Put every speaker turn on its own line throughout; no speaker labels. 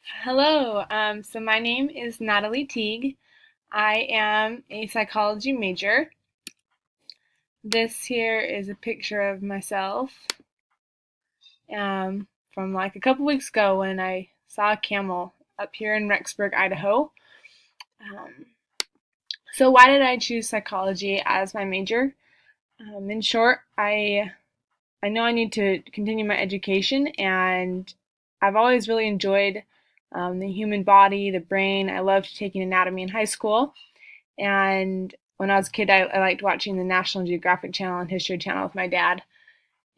Hello, so my name is Natalie Teague. I am a psychology major. This here is a picture of myself from like a couple weeks ago when I saw a camel up here in Rexburg, Idaho. Um, so why did I choose psychology as my major? In short, I know I need to continue my education, and I've always really enjoyed the human body, the brain. I loved taking anatomy in high school. And when I was a kid, I liked watching the National Geographic Channel and History Channel with my dad.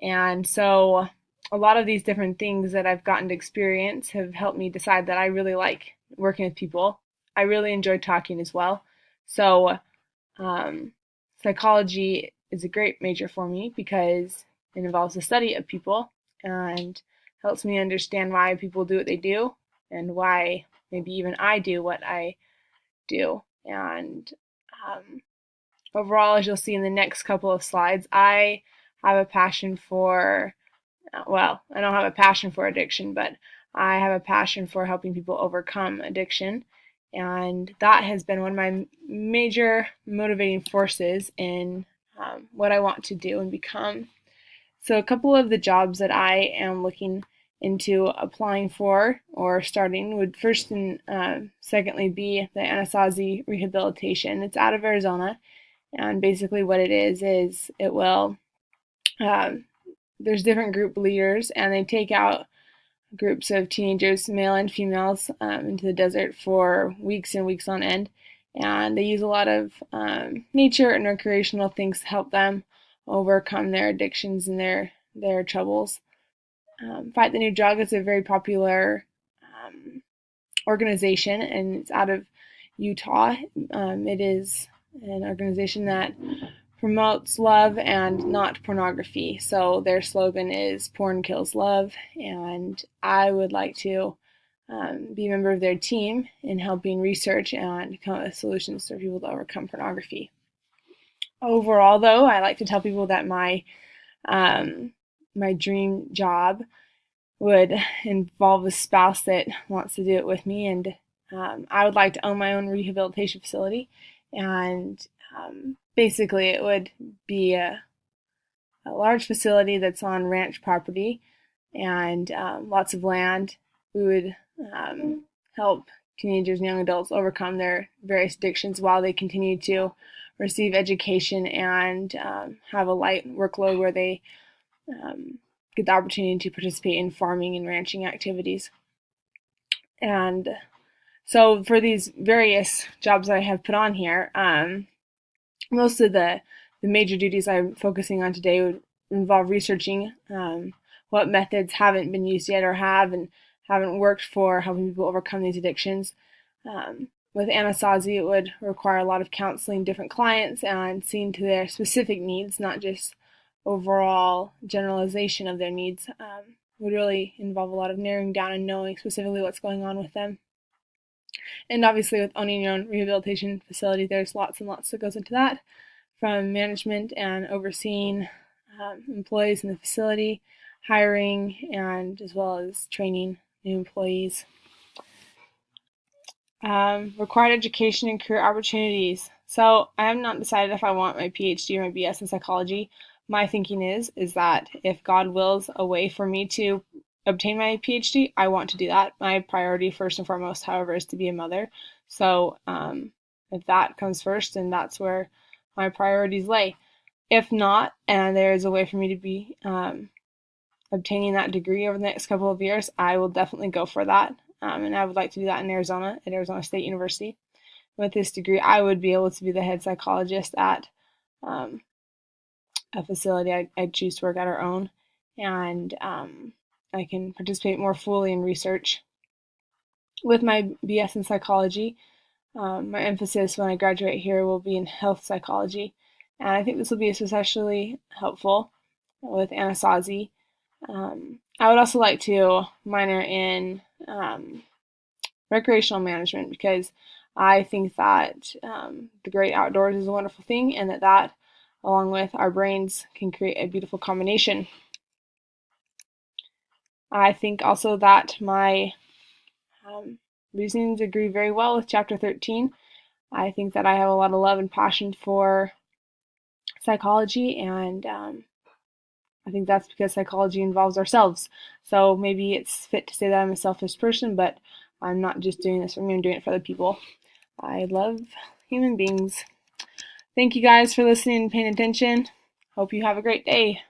And so a lot of these different things that I've gotten to experience have helped me decide that I really like working with people. I really enjoy talking as well. So um, psychology is a great major for me because it involves the study of people and helps me understand why people do what they do and why maybe even I do what I do. And um, overall, as you'll see in the next couple of slides, I have a passion for, well, I don't have a passion for addiction, but I have a passion for helping people overcome addiction. And that has been one of my major motivating forces in what I want to do and become. So, a couple of the jobs that I am looking into applying for or starting would first and secondly be the Anasazi rehabilitation. It's out of Arizona, and basically what it is it will um, there's different group leaders, and they take out groups of teenagers, male and females, into the desert for weeks and weeks on end. And they use a lot of nature and recreational things to help them overcome their addictions and their troubles. Fight the New Drug is a very popular organization, and it's out of Utah. It is an organization that promotes love and not pornography. So their slogan is "Porn kills love," and I would like to be a member of their team in helping research and come up with solutions for people to overcome pornography. Overall, though, I like to tell people that my dream job would involve a spouse that wants to do it with me, and I would like to own my own rehabilitation facility, and basically it would be a large facility that's on ranch property and lots of land. We would help teenagers and young adults overcome their various addictions while they continue to receive education and have a light workload where they get the opportunity to participate in farming and ranching activities. And so for these various jobs that I have put on here, most of the major duties I'm focusing on today would involve researching what methods haven't been used yet or haven't worked for helping people overcome these addictions. With Anasazi, it would require a lot of counseling different clients and seeing to their specific needs, not just overall generalization of their needs. Would really involve a lot of narrowing down and knowing specifically what's going on with them. And obviously, with owning your own rehabilitation facility, there's lots and lots that goes into that, from management and overseeing employees in the facility, hiring, and as well as training new employees. Required education and career opportunities. So I have not decided if I want my PhD or my BS in psychology. My thinking is that if God wills a way for me to obtain my PhD, I want to do that. My priority, first and foremost, however, is to be a mother. So if that comes first, then that's where my priorities lay. If not, and there is a way for me to be obtaining that degree over the next couple of years, I will definitely go for that. And I would like to do that in Arizona, at Arizona State University. With this degree, I would be able to be the head psychologist at a facility I'd choose to work at or own, and I can participate more fully in research. With my BS in psychology, my emphasis when I graduate here will be in health psychology, and I think this will be especially helpful with Anasazi. I would also like to minor in recreational management because I think that the great outdoors is a wonderful thing, and that along with our brains can create a beautiful combination. I think also that my Reasonings agree very well with chapter 13. I think that I have a lot of love and passion for psychology, and I think that's because psychology involves ourselves. So maybe it's fit to say that I'm a selfish person, but I'm not just doing this for me, I'm doing it for other people. I love human beings. Thank you guys for listening and paying attention. Hope you have a great day.